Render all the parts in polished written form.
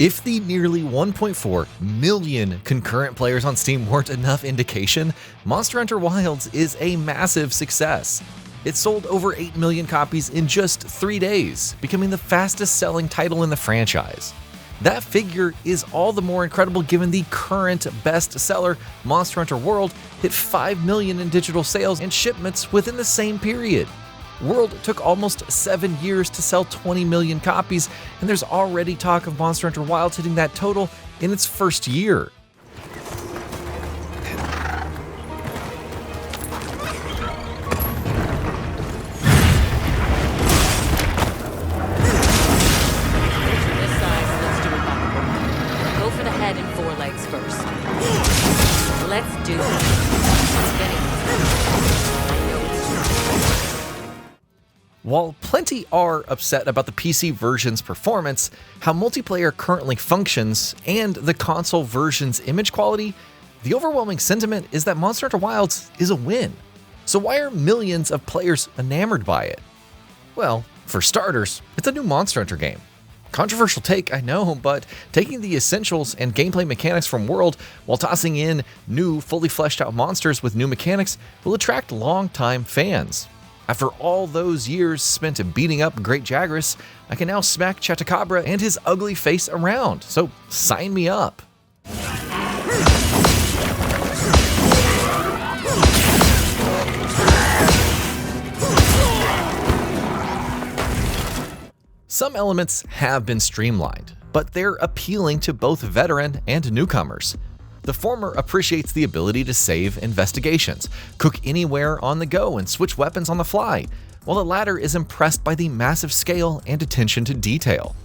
If the nearly 1.4 million concurrent players on Steam weren't enough indication, Monster Hunter Wilds is a massive success. It sold over 8 million copies in just 3 days, becoming the fastest selling title in the franchise. That figure is all the more incredible given the current bestseller, Monster Hunter World, hit 5 million in digital sales and shipments within the same period. World took almost 7 years to sell 20 million copies, and there's already talk of Monster Hunter Wilds hitting that total in its first year. Let's do it. While plenty are upset about the PC version's performance, how multiplayer currently functions, and the console version's image quality, the overwhelming sentiment is that Monster Hunter Wilds is a win. So why are millions of players enamored by it? Well, for starters, it's a new Monster Hunter game. Controversial take, I know, but taking the essentials and gameplay mechanics from World while tossing in new, fully fleshed out monsters with new mechanics will attract longtime fans. After all those years spent beating up Great Jagras, I can now smack Chatacabra and his ugly face around, so sign me up. Some elements have been streamlined, but they're appealing to both veteran and newcomers. The former appreciates the ability to save investigations, cook anywhere on the go, and switch weapons on the fly, while the latter is impressed by the massive scale and attention to detail.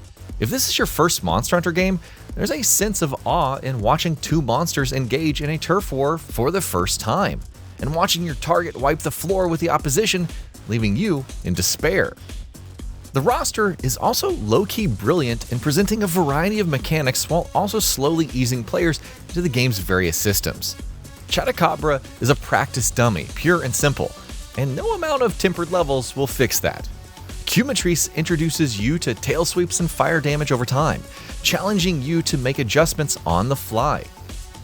If this is your first Monster Hunter game, there's a sense of awe in watching two monsters engage in a turf war for the first time, and watching your target wipe the floor with the opposition, leaving you in despair. The roster is also low-key brilliant in presenting a variety of mechanics while also slowly easing players into the game's various systems. Chatacabra is a practice dummy, pure and simple, and no amount of tempered levels will fix that. Cumatrice introduces you to tail sweeps and fire damage over time, challenging you to make adjustments on the fly.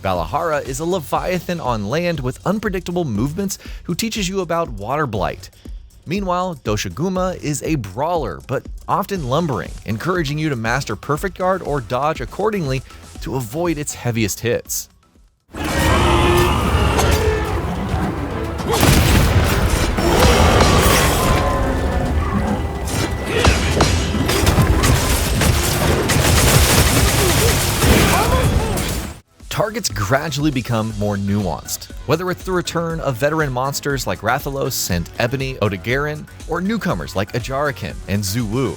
Balahara is a leviathan on land with unpredictable movements who teaches you about water blight. Meanwhile, Doshiguma is a brawler, but often lumbering, encouraging you to master perfect guard or dodge accordingly to avoid its heaviest hits. Targets gradually become more nuanced, whether it's the return of veteran monsters like Rathalos and Ebony Odogaron, or newcomers like Ajarakan and Zuwu.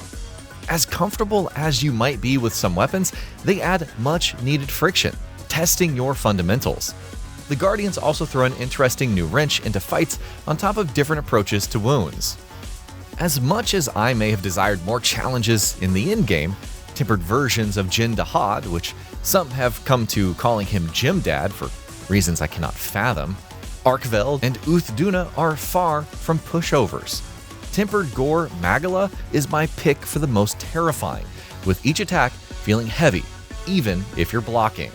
As comfortable as you might be with some weapons, they add much needed friction, testing your fundamentals. The Guardians also throw an interesting new wrench into fights on top of different approaches to wounds. As much as I may have desired more challenges in the endgame, tempered versions of Jin Dahad, which some have come to calling him Gym Dad for reasons I cannot fathom, Arkveld and Uth-Duna are far from pushovers. Tempered Gore Magala is my pick for the most terrifying, with each attack feeling heavy, even if you're blocking.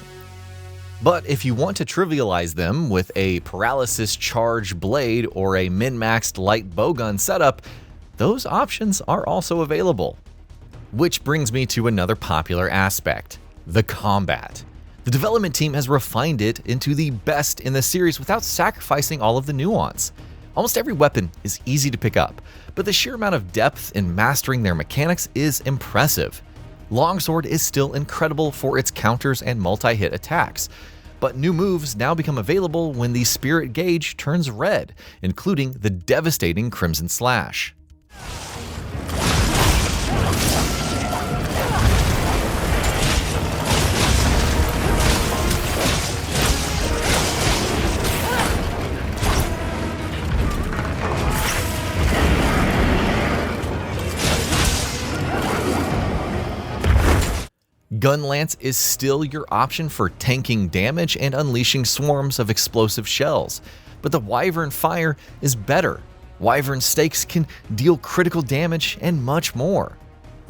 But if you want to trivialize them with a paralysis charge blade or a min-maxed light bowgun setup, those options are also available. Which brings me to another popular aspect, the combat. The development team has refined it into the best in the series without sacrificing all of the nuance. Almost every weapon is easy to pick up, but the sheer amount of depth in mastering their mechanics is impressive. Longsword is still incredible for its counters and multi-hit attacks, but new moves now become available when the spirit gauge turns red, including the devastating Crimson Slash. Gunlance is still your option for tanking damage and unleashing swarms of explosive shells, but the Wyvern Fire is better. Wyvern Stakes can deal critical damage and much more.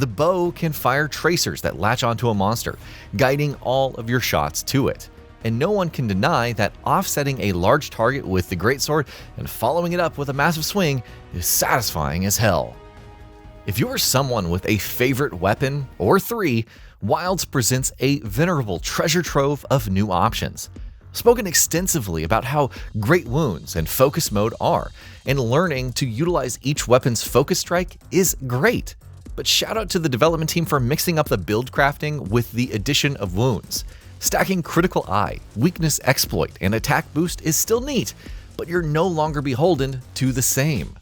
The bow can fire tracers that latch onto a monster, guiding all of your shots to it. And no one can deny that offsetting a large target with the greatsword and following it up with a massive swing is satisfying as hell. If you are someone with a favorite weapon or three, Wilds presents a venerable treasure trove of new options. Spoken extensively about how great wounds and focus mode are, and learning to utilize each weapon's focus strike is great. But shout out to the development team for mixing up the build crafting with the addition of wounds. Stacking critical eye, weakness exploit, and attack boost is still neat, but you're no longer beholden to the same.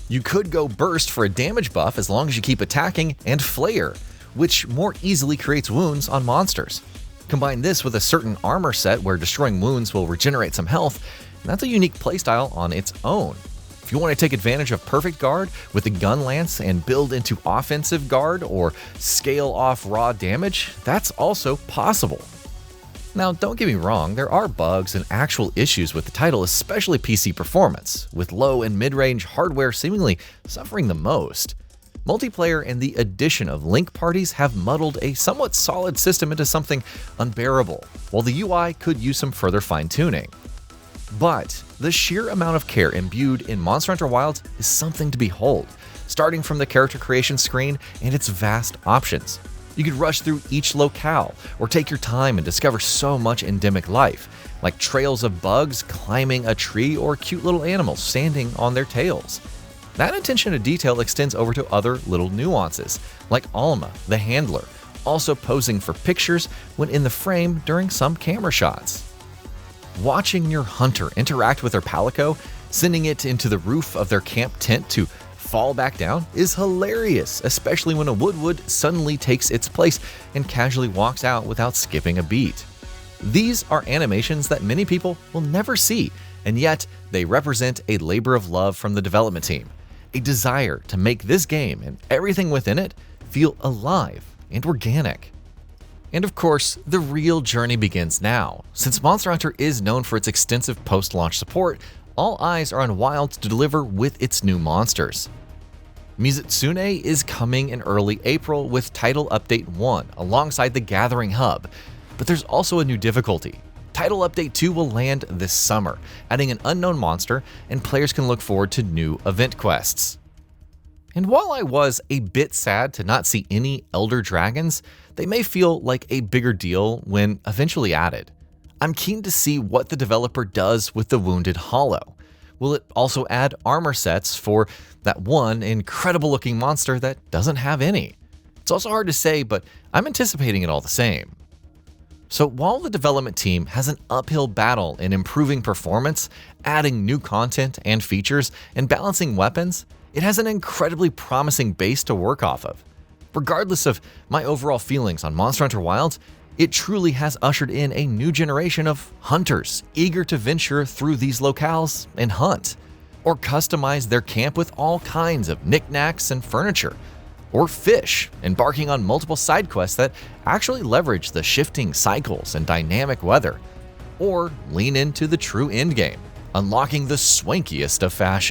You could go burst for a damage buff as long as you keep attacking, and flare, which more easily creates wounds on monsters. Combine this with a certain armor set where destroying wounds will regenerate some health, and that's a unique playstyle on its own. If you want to take advantage of Perfect Guard with the Gun Lance and build into Offensive Guard or scale off raw damage, that's also possible. Now, don't get me wrong, there are bugs and actual issues with the title, especially PC performance, with low and mid-range hardware seemingly suffering the most. Multiplayer and the addition of link parties have muddled a somewhat solid system into something unbearable, while the UI could use some further fine-tuning. But the sheer amount of care imbued in Monster Hunter Wilds is something to behold, starting from the character creation screen and its vast options. You could rush through each locale, or take your time and discover so much endemic life, like trails of bugs climbing a tree or cute little animals standing on their tails. That attention to detail extends over to other little nuances, like Alma, the handler, also posing for pictures when in the frame during some camera shots. Watching your hunter interact with their palico, sending it into the roof of their camp tent to fall back down, is hilarious, especially when a wood suddenly takes its place and casually walks out without skipping a beat. These are animations that many people will never see, and yet they represent a labor of love from the development team, a desire to make this game and everything within it feel alive and organic. And of course, the real journey begins now. Since Monster Hunter is known for its extensive post-launch support, all eyes are on Wilds to deliver with its new monsters. Mizutsune is coming in early April with Title Update 1 alongside the Gathering Hub, but there's also a new difficulty. Title Update 2 will land this summer, adding an unknown monster, and players can look forward to new event quests. And while I was a bit sad to not see any Elder Dragons, they may feel like a bigger deal when eventually added. I'm keen to see what the developer does with the Wounded Hollow. Will it also add armor sets for that one incredible looking monster that doesn't have any? It's also hard to say, but I'm anticipating it all the same. So while the development team has an uphill battle in improving performance, adding new content and features, and balancing weapons, it has an incredibly promising base to work off of. Regardless of my overall feelings on Monster Hunter Wilds, it truly has ushered in a new generation of hunters eager to venture through these locales and hunt, or customize their camp with all kinds of knickknacks and furniture, or fish, embarking on multiple side quests that actually leverage the shifting cycles and dynamic weather, or lean into the true endgame, unlocking the swankiest of fashion.